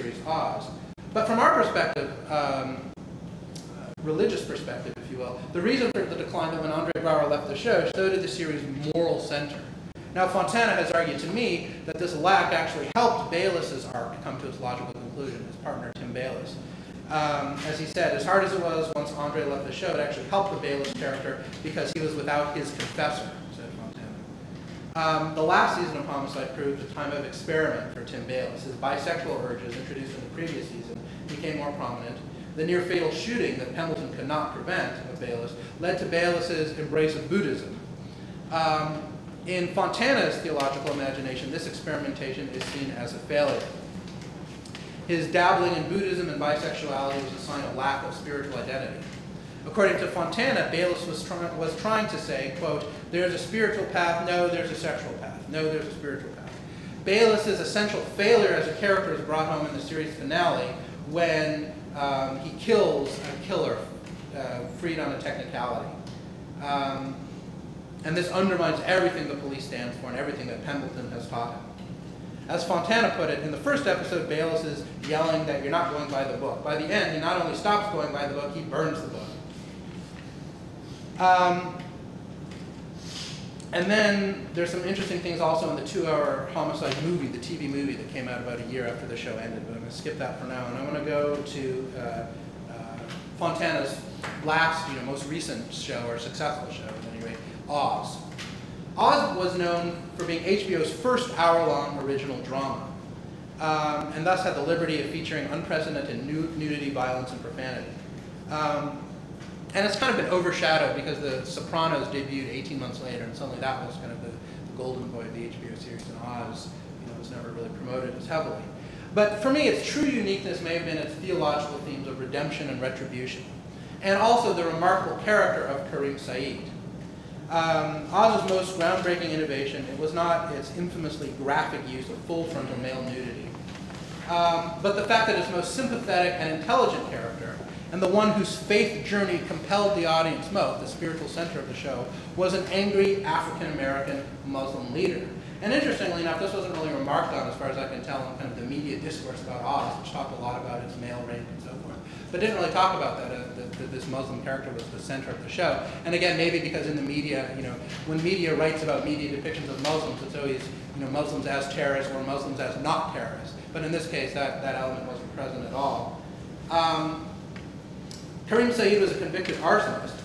series Oz. But from our perspective, religious perspective, if you will, the reason for the decline that when Andre Braugher left the show, so did the series' moral center. Now, Fontana has argued to me that this lack actually helped Bayless's arc come to its logical conclusion, his partner Tim Bayliss. As he said, as hard as it was once Andre left the show, it actually helped the Bayliss character because he was without his confessor, said Fontana. The last season of Homicide proved a time of experiment for Tim Bayliss. His bisexual urges, introduced in the previous season, became more prominent. The near-fatal shooting that Pemberton could not prevent of Bayliss led to Bayliss's embrace of Buddhism. In Fontana's theological imagination, this experimentation is seen as a failure. His dabbling in Buddhism and bisexuality was a sign of lack of spiritual identity. According to Fontana, Bayliss was trying to say, quote, there's a spiritual path, no, there's a sexual path. No, there's a spiritual path. Bayliss' essential failure as a character is brought home in the series finale when he kills a killer freed on a technicality. And this undermines everything the police stands for and everything that Pemberton has taught him. As Fontana put it, in the first episode, Bayliss is yelling that you're not going by the book. By the end, he not only stops going by the book, he burns the book. And then there's some interesting things also in the 2-hour Homicide movie, the TV movie that came out about a year after the show ended. But I'm going to skip that for now, and I'm going to go to Fontana's last, most recent show, or successful show, at any rate, Oz. Oz was known for being HBO's first hour-long original drama, and thus had the liberty of featuring unprecedented nudity, violence, and profanity. And it's kind of been overshadowed because The Sopranos debuted 18 months later, and suddenly that was kind of the golden boy of the HBO series, and Oz was never really promoted as heavily. But for me, its true uniqueness may have been its theological themes of redemption and retribution, and also the remarkable character of Karim Said. Oz's most groundbreaking innovation, it was not its infamously graphic use of full frontal male nudity, but the fact that its most sympathetic and intelligent character, and the one whose faith journey compelled the audience most, the spiritual center of the show, was an angry African-American Muslim leader. And interestingly enough, this wasn't really remarked on, as far as I can tell, in kind of the media discourse about Oz, which talked a lot about its male rape and so forth, but didn't really talk about that this Muslim character was the center of the show. And again, maybe because in the media, when media writes about media depictions of Muslims, it's always, Muslims as terrorists or Muslims as not terrorists. But in this case, that element wasn't present at all. Karim Said was a convicted arsonist,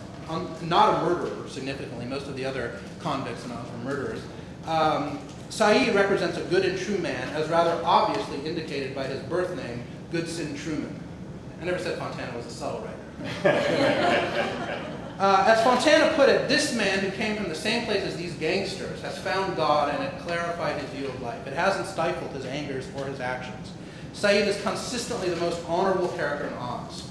not a murderer, significantly. Most of the other convicts in Oz were murderers. Said represents a good and true man, as rather obviously indicated by his birth name, Goodson Truman. I never said Fontana was a subtle writer. As Fontana put it, this man who came from the same place as these gangsters has found God and it clarified his view of life. It hasn't stifled his angers or his actions. Said is consistently the most honorable character in Oz.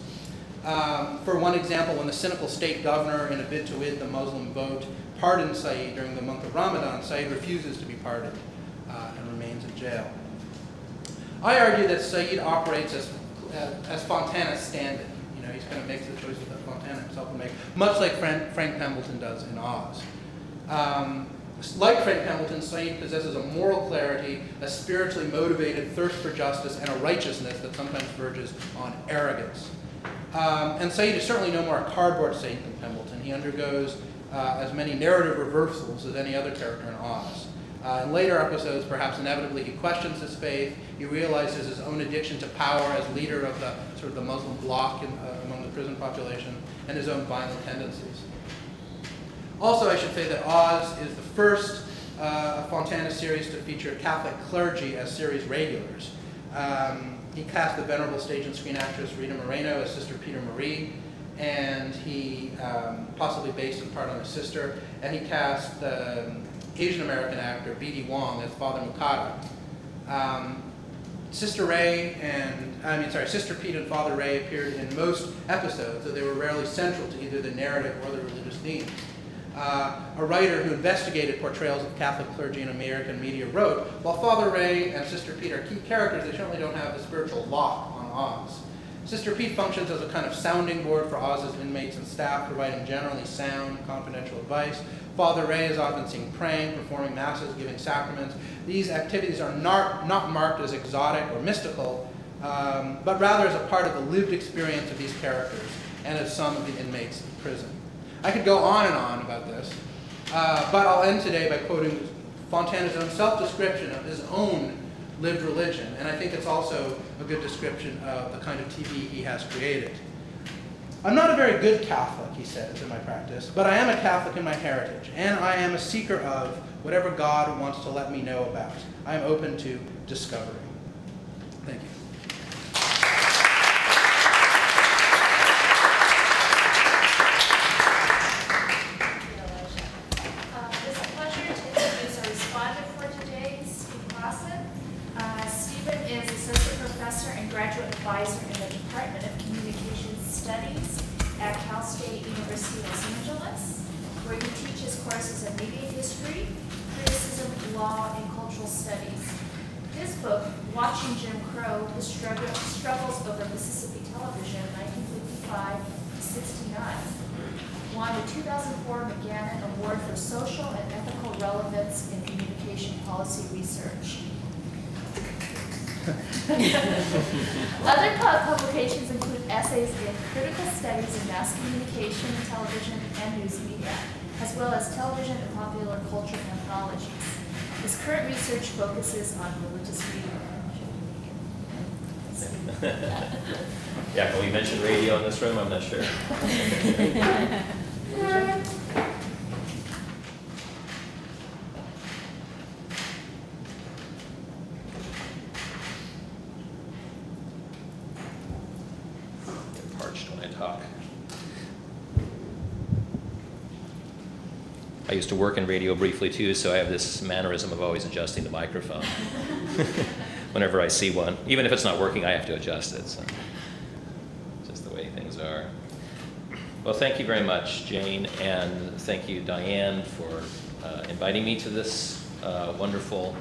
For one example, when the cynical state governor, in a bid to win the Muslim vote, pardoned Said during the month of Ramadan, Said refuses to be pardoned and remains in jail. I argue that Said operates as Fontana's stand-in. He kind of makes the choices that Fontana himself would make, much like Frank Pemberton does in Oz. Like Frank Pemberton, Said possesses a moral clarity, a spiritually motivated thirst for justice, and a righteousness that sometimes verges on arrogance. And Said is certainly no more a cardboard saint than Pemberton. He undergoes as many narrative reversals as any other character in Oz. In later episodes, perhaps inevitably, he questions his faith. He realizes his own addiction to power as leader of the sort of the Muslim bloc among the prison population, and his own violent tendencies. Also, I should say that Oz is the first Fontana series to feature Catholic clergy as series regulars. He cast the venerable stage and screen actress Rita Moreno as Sister Peter Marie, and he possibly based in part on his sister, and he cast the Asian American actor B.D. Wong as Father Mukata. Sister Pete and Father Ray appeared in most episodes, though they were rarely central to either the narrative or the religious themes. A writer who investigated portrayals of Catholic clergy in American media wrote, while Father Ray and Sister Pete are key characters, they certainly don't have the spiritual lock on Oz. Sister Pete functions as a kind of sounding board for Oz's inmates and staff, providing generally sound, confidential advice. Father Ray is often seen praying, performing masses, giving sacraments. These activities are not marked as exotic or mystical, but rather as a part of the lived experience of these characters and of some of the inmates of prison. I could go on and on about this, but I'll end today by quoting Fontana's own self-description of his own lived religion, and I think it's also a good description of the kind of TV he has created. I'm not a very good Catholic, he says, in my practice, but I am a Catholic in my heritage, and I am a seeker of whatever God wants to let me know about. I am open to discovery. Thank you. It's a pleasure to introduce our respondent for today, Steve Classen. Stephen is Associate Professor and Graduate Advisor in the Department of Communications Studies at Cal State University, Los Angeles, where he teaches courses in media history, criticism, law, and cultural studies. His book, Watching Jim Crow, His Struggles Over Mississippi Television, 1955 to 69, won the 2004 McGannon Award for Social and Ethical Relevance in Communication Policy Research. Other publications include essays in critical studies in mass communication, television, and news media, as well as television and popular culture anthologies. His current research focuses on religious media. Yeah, can we mention radio in this room? I'm not sure. Get parched when I talk. I used to work in radio briefly too, so I have this mannerism of always adjusting the microphone. Whenever I see one, even if it's not working, I have to adjust it. So just the way things are. Well, thank you very much, Jane, and thank you, Diane, for inviting me to this wonderful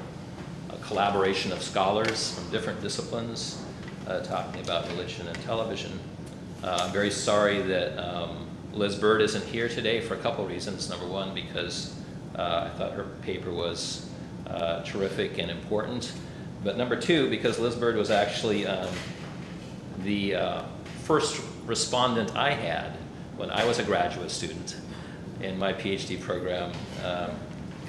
collaboration of scholars from different disciplines talking about religion and television. I'm very sorry that Liz Bird isn't here today for a couple reasons. Number one, because I thought her paper was terrific and important. But number two, because Liz Bird was actually the first respondent I had when I was a graduate student in my PhD program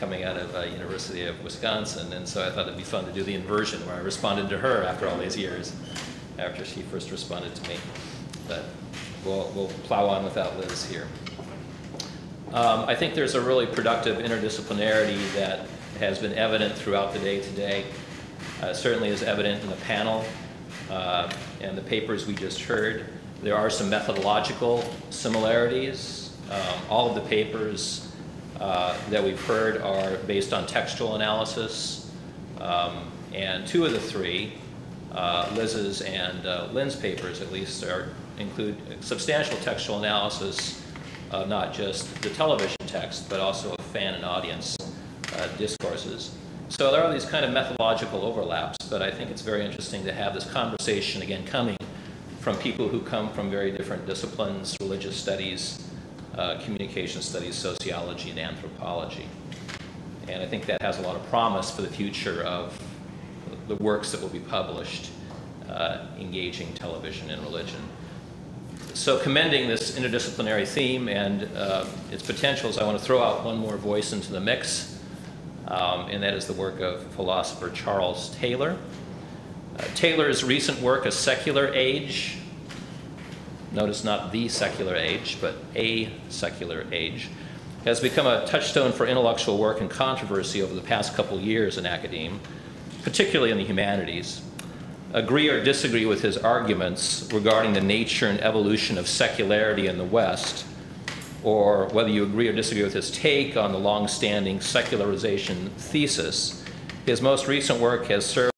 coming out of University of Wisconsin. And so I thought it'd be fun to do the inversion where I responded to her after all these years, after she first responded to me. But we'll plow on without Liz here. I think there's a really productive interdisciplinarity that has been evident throughout the day today. Certainly is evident in the panel and the papers we just heard. There are some methodological similarities. All of the papers that we've heard are based on textual analysis. And two of the three, Liz's and Lynn's papers at least, include substantial textual analysis of not just the television text, but also of fan and audience discourses. So there are these kind of methodological overlaps, but I think it's very interesting to have this conversation, again, coming from people who come from very different disciplines, religious studies, communication studies, sociology, and anthropology. And I think that has a lot of promise for the future of the works that will be published engaging television and religion. So commending this interdisciplinary theme and its potentials, I want to throw out one more voice into the mix. And that is the work of philosopher Charles Taylor. Taylor's recent work, A Secular Age, notice not the secular age, but A Secular Age, has become a touchstone for intellectual work and controversy over the past couple years in academia, particularly in the humanities. Agree or disagree with his arguments regarding the nature and evolution of secularity in the West, or whether you agree or disagree with his take on the long-standing secularization thesis, his most recent work has served